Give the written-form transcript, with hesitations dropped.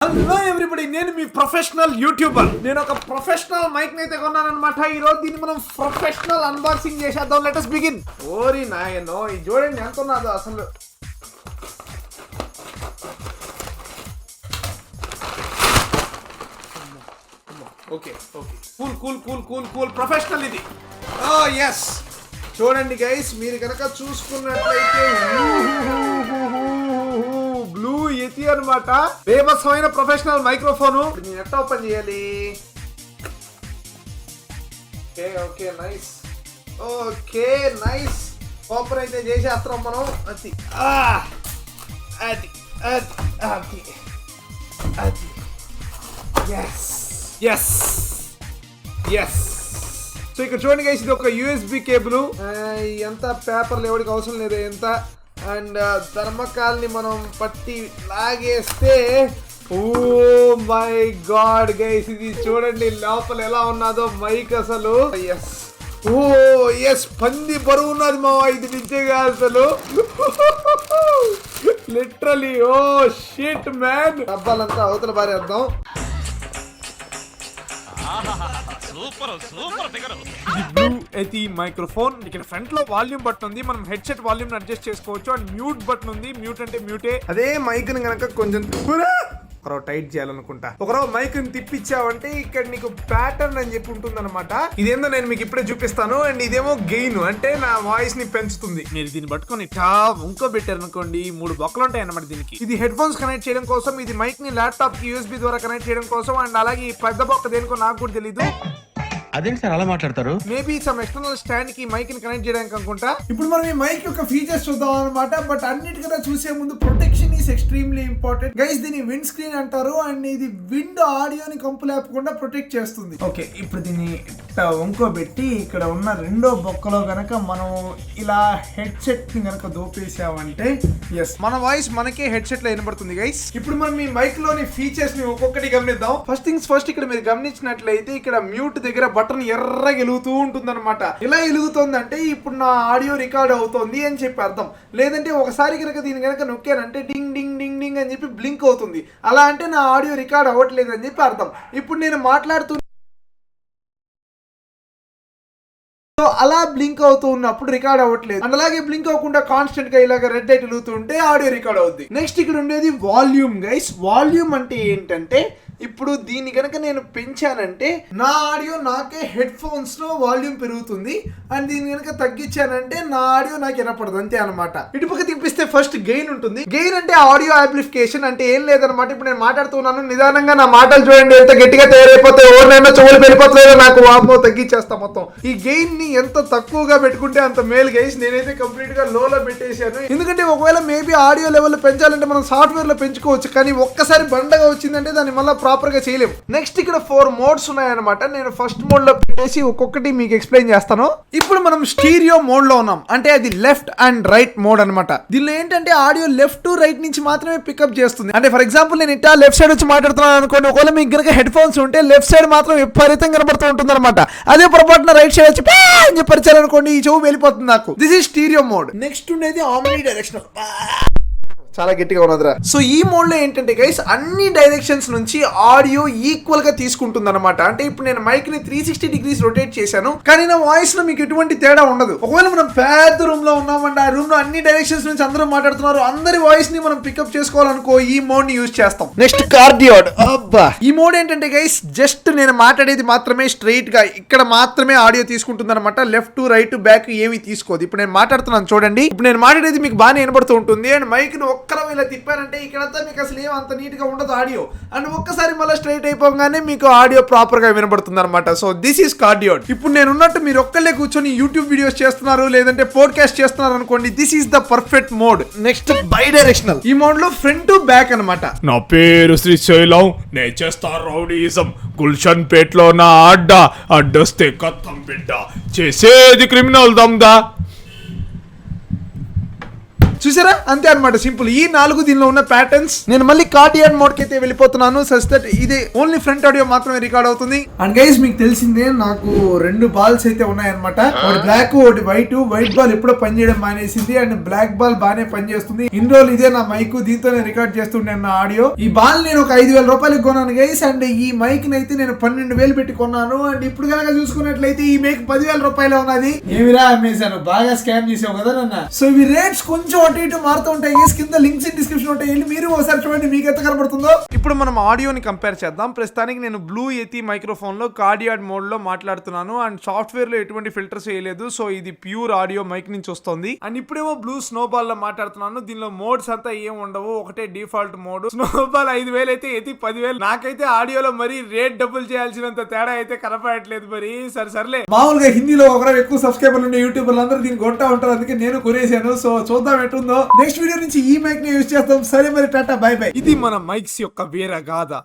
Hello everybody, నేను మీ professional YouTuber. నేను ఒక ప్రొఫెషనల్ మైక్ నైతే కొన్నానన్నమాట. ఈ రోజు దీన్ని మనం ప్రొఫెషనల్ అన్బాక్సింగ్ చేసేద్దాం. Let us begin. ఓరి నాయనో, ఇది చూడండి ఎంత ఉన్నదో అసలు. Okay okay, cool cool cool cool cool professional ఇది. ఎస్, చూడండి గైస్, మీరు కనుక చూసుకున్నట్లయితే బ్లూ యతి అన్నమాట. బేబస్మైన ప్రొఫెషనల్ మైక్రోఫోన్. నేను ఎట్లా ఓపెన్ చేయాలి? Okay okay nice, okay nice. Open అయితే చేసేస్తాం మనం. అది అది అది అది అది ఎస్ ఎస్ ఎస్. సో ఇక్కడ చూడండి గైస్, ఇది ఒక యూఎస్బి కేబుల్. ఎంత పేపర్లు ఎవరికి అవసరం లేదు ఎంత. అండ్ థర్మకాల్ని మనం పట్టి లాగేస్తే, ఓ మై గాడ్ గైస్, ఇది చూడండి లోపల ఎలా ఉన్నదో మైక్ అసలు. ఎస్, ఓ ఎస్, పంది బరువు ఉన్నది మా ఇది నిజంగా అసలు లిటరలీ. Oh shit man. డబ్బాలంతా అవతల పారేద్దాం. ఇది బ్లూ యతి మైక్రోఫోన్. ఇక్కడ ఫ్రంట్ లో వాల్యూమ్ బటన్ ఉంది, మనం హెడ్సెట్ వాల్యూమ్ అడ్జస్ట్ చేసుకోవచ్చు. అండ్ మ్యూట్ బటన్ ఉంది, మ్యూట్ అంటే మ్యూటే. అదే మైక్ ని కనుక కొంచెం ఒకరో టైట్ చేయాలనుకుంటా, ఒకరో మైక్ ని తిప్పించావంటే ఇక్కడ నీకు ప్యాటర్న్ అని చెప్పి ఉంటుంది అనమాట. ఇదేందో నేను మీకు ఇప్పుడే చూపిస్తాను. అండ్ ఇదేమో గెయిన్, అంటే నా వాయిస్ ని పెంచుతుంది. మీరు దీన్ని పట్టుకొని ఇంకో పెట్టారు అనుకోండి, 3 బొక్కలు ఉంటాయి అన్నమాట దీనికి. ఇది హెడ్ ఫోన్స్ కనెక్ట్ చేయడం కోసం, ఇది మైక్ ని ల్యాప్టాప్ కి యూఎస్బి ద్వారా కనెక్ట్ చేయడం కోసం. అండ్ అలాగే ఈ పెద్ద బొక్క దేనికో నాకు కూడా తెలీదు. అదేంటి సార్ అలా మాట్లాడతారు? మేబీ సమ్ ఎక్స్టర్నల్ స్టాండ్ కి మైక్ ని కనెక్ట్ చేయడానికి అనుకుంటా. ఇప్పుడు మనం ఈ మైక్ యొక్క ఫీచర్స్ చూద్దాం అనమాట. బట్ అన్నిటికన్నా చూసే ముందు protection is extremely important guys. దీన్ని విండ్ స్క్రీన్ అంటారు. అండ్ ఇది విండ్ ఆడియోని కంపు లేకుండా ప్రొటెక్ట్ చేస్తుంది. ఓకే, ఇప్పుడు దీన్ని వంకోబెట్టి ఇక్కడ ఉన్న రెండో బొక్కలో గనక మనం ఇలా హెడ్సెట్ ని గనక దోపేసామంటే ఎస్, మన వాయిస్ మనకే హెడ్సెట్ లో వినబడుతుంది గైస్. ఇప్పుడు మనం ఈ మైక్ లోని ఫీచర్స్ ని ఒక్కొక్కటి గమనిద్దాం. ఫస్ట్ థింగ్స్ ఫస్ట్, ఇక్కడ మీరు గమనించినట్లయితే ఇక్కడ మ్యూట్ దగ్గర బటన్ ఎర్రగా వెలుగుతూ ఉంటుంది అనమాట. ఇలా వెలుగుతుందంటే ఇప్పుడు నా ఆడియో రికార్డ్ అవుతుంది అని చెప్పి అర్థం. లేదంటే ఒకసారి కనుక దీని కనుక నొక్కానంటే డింగ్ డింగ్ డింగ్ డింగ్ అని చెప్పి బ్లింక్ అవుతుంది. అలా అంటే నా ఆడియో రికార్డ్ అవ్వట్లేదు అని చెప్పి అర్థం. ఇప్పుడు నేను మాట్లాడుతూ అలా బ్లింక్ అవుతూ ఉన్నప్పుడు రికార్డ్ అవ్వట్లేదు. అండ్ అలాగే బ్లింక్ అవ్వకుండా కాన్స్టెంట్ గా ఇలాగ రెడ్ లైట్ వెలుగుతుంటే ఆడియో రికార్డ్ అవుద్ది. నెక్స్ట్ ఇక్కడ ఉండేది వాల్యూమ్ గైస్. వాల్యూమ్ అంటే ఏంటంటే, ఇప్పుడు దీన్ని కనుక నేను పెంచానంటే నా ఆడియో నాకే హెడ్ ఫోన్స్ లో వాల్యూమ్ పెరుగుతుంది. అండ్ దీన్ని కనుక తగ్గించానంటే నా ఆడియో నాకు వినపడదు, అంతే అనమాట. ఇటుపక్క తిప్పిస్తే ఫస్ట్ గెయిన్ ఉంటుంది. గెయిన్ అంటే ఆడియో యాంప్లిఫికేషన్ అంటే ఏం లేదనమాట. ఇప్పుడు నేను మాట్లాడుతున్నాను, నిదానంగా నా మాటలు చూడండి ఎంత గట్టిగా తయారైపోతే ఎవరినైనా చెవులు పెరిగిపోతుందో నాకు వామో తగ్గించేస్తా మొత్తం. ఈ గెయిన్ ని ఎంత తక్కువగా పెట్టుకుంటే అంత మేలు గైస్. నేనైతే కంప్లీట్ గా లోలో పెట్టేశాను. ఎందుకంటే ఒకవేళ మేబీ ఆడియో లెవెల్ పెంచాలంటే మనం సాఫ్ట్వేర్ లో పెంచుకోవచ్చు, కానీ ఒక్కసారి బండగా వచ్చిందంటే దాన్ని మళ్ళీ ప్రాపర్ గా చేయలేము. నెక్స్ట్ ఇక్కడ 4 మోడ్స్ ఉన్నాయన్నమాట. నేను ఫస్ట్ మోడ్ లో పెట్టేసి ఒక్కొక్కటి మీకు ఎక్స్ప్లెయిన్ చేస్తాను. ఇప్పుడు మనం స్టీరియో మోడ్ లో ఉన్నాం, అంటే అది లెఫ్ట్ అండ్ రైట్ మోడ్ అనమాట. దీనిలో ఏంటంటే ఆడియో లెఫ్ట్ టు రైట్ నుంచి మాత్రమే పికప్ చేస్తుంది. అంటే ఫర్ ఎగ్జాంపుల్ నేను ఇట్టా లెఫ్ట్ సైడ్ వచ్చి మాట్లాడుతున్నాను అనుకోండి, ఒకవేళ మీకు కనుక హెడ్ ఫోన్స్ ఉంటే లెఫ్ట్ సైడ్ మాత్రం విపరీతంగా కనబడుతూ ఉంటుంది అనమాట. అదే పొరపాటున రైట్ సైడ్ వచ్చి అని చెప్పారు అనుకోండి, ఈ చెవు వెళ్ళిపోతుంది నాకు. This is stereo mode. Next ఉండేది ఆమ్ని డైరెక్షనల్. చాలా గట్టిగా ఉన్నదిరా. సో ఈ మోడ్ లో ఏంటంటే గైస్, అన్ని డైరెక్షన్స్ నుంచి ఆడియో ఈక్వల్ గా తీసుకుంటుంది అనమాట. అంటే ఇప్పుడు నేను మైక్ ని 360 డిగ్రీస్ రొటేట్ చేశాను, కానీ నా వాయిస్ లో మీకు ఎటువంటి తేడా ఉండదు. ఒకవేళ మనం పెద్ద రూమ్ లో ఉన్నామంటే ఆ రూమ్ లో అన్ని డైరెక్షన్స్ నుంచి అందరూ మాట్లాడుతున్నారు, అందరి వాయిస్ ని మనం పికప్ చేసుకోవాలనుకో ఈ మోడ్ ని యూజ్ చేస్తాం. నెక్స్ట్ కార్డియోడ్. అబ్బా, ఈ మోడ్ ఏంటంటే గైస్, జస్ట్ నేను మాట్లాడేది మాత్రమే స్ట్రైట్ గా ఇక్కడ మాత్రమే ఆడియో తీసుకుంటుంది అనమాట. లెఫ్ట్ టు రైట్ బ్యాక్ ఏమి తీసుకోదు. ఇప్పుడు నేను మాట్లాడుతున్నాను చూడండి, ఇప్పుడు నేను మాట్లాడేది మీకు బాగానే వినబడుతూ ఉంటుంది. అండ్ మైక్ ని ఒక్కరం ఇలా తిప్పారంటే ఇక్కడంతా మీకు అసలు ఏం అంత నీట్ గా ఉండదు ఆడియో. అండ్ ఒక్కసారి మళ్ళీ స్ట్రైట్ అయిపోగానే మీకు ఆడియో ప్రాపర్ గా వినబడుతుంది అనమాట. So this is cardioid. ఇప్పుడు నేను ఉన్నట్టు మీరు ఒక్కళ్ళే కూర్చొని యూట్యూబ్ వీడియోస్ చేస్తున్నారు, లేదంటే పోడ్కాస్ట్ చేస్తున్నారు అనుకోండి, this is the perfect mode. Next by directional. ఈ మోడ్ లో ఫ్రంట్ టు బ్యాక్ అనమాట. నా పేరు శ్రీశైలం, నేను చేస్తా రౌడీజం, గుల్షన్ పేట్లో నా అడ్డొస్తే కత్తం బిడ్డ, చేసేది క్రిమినల్ దమ్దా. చూసారా, అంతే అనమాట, సింపుల్. ఈ 4 దీనిలో ఉన్న ప్యాటర్న్స్. నేను మళ్ళీ కార్డియాడ్ మోడ్ కి అయితే వెళ్ళిపోతున్నాను. సచ్ దట్ ఇది ఓన్లీ ఫ్రంట్ ఆడియో మాత్రమే రికార్డ్ అవుతుంది. అండ్ గైస్ మీకు తెలిసిందే, నాకు 2 బాల్స్ అయితే ఉన్నాయన్నమాట. ఒకటి బ్లాక్, ఒకటి వైట్. వైట్ బాల్ ఎప్పుడో పనిచేయడం మానేసింది అండ్ బ్లాక్ బాల్ బాగానే పనిచేస్తుంది. ఇన్ని రోజులు ఇదే నా మైక్, దీంతో నేను రికార్డ్ చేస్తుంటాను నా ఆడియో. ఈ బాల్ నేను ఒక 5,000 రూపాయలకి కొన్నాను గైస్. అండ్ ఈ మైక్ నైతే నేను 12,000 పెట్టి కొన్నాను. అండ్ ఇప్పుడు కనుక చూసుకున్నట్లయితే ఈ మైక్ 10,000 రూపాయలు ఉన్నది. ఏమిరా అమ్మేశాను, బాగా స్కామ్ చేసావు కదా నన్ను. సో ఇవి రేట్స్ కొంచెం అటు ఇటు మారుతూ ఉంటాయి. కింద లింక్స్ ఇన్ డిస్క్రిప్షన్ ఉంటాయి, మీరు ఒకసారి చూడండి మీకు ఎంత కనబడుతుందో. ఇప్పుడు మనం ఆడియోని కంపేర్ చేద్దాం. ప్రస్తుతానికి నేను బ్లూ యతి మైక్రోఫోన్ లో కార్డియాడ్ మోడ్ లో మాట్లాడుతున్నాను. అండ్ సాఫ్ట్వేర్ లో ఎటువంటి ఫిల్టర్స్ వేయలేదు. సో ఇది ప్యూర్ ఆడియో మైక్ నుంచి వస్తుంది. అండ్ ఇప్పుడేమో బ్లూ స్నోబాల్ లో మాట్లాడుతున్నాను. దీనిలో మోడ్స్ అంతా ఏం ఉండవు, ఒకటే డిఫాల్ట్ మోడ్. స్నోబాల్ 5,000 అయితే యతి 10,000. నాకైతే ఆడియోలో మరి రేట్ డబుల్ చేయాల్సినంత తేడా అయితే కనపడట్లేదు. మరి సర్లే, మామూలుగా హిందీలో ఒకరు ఎక్కువ సబ్స్క్రైబర్లు ఉండే యూట్యూబర్లు అందరూ దీన్ని కొంటా ఉంటారు, అందుకే నేను కొనేసాను. సో చూద్దాం ఎట్టుందో. నెక్స్ట్ వీడియో నుంచి ఈ మైక్ ని యూజ్ చేస్తాం. సరే మరి, టాటా, బై బై. ఇది మన మైక్స్ యొక్క వేరే గాథ.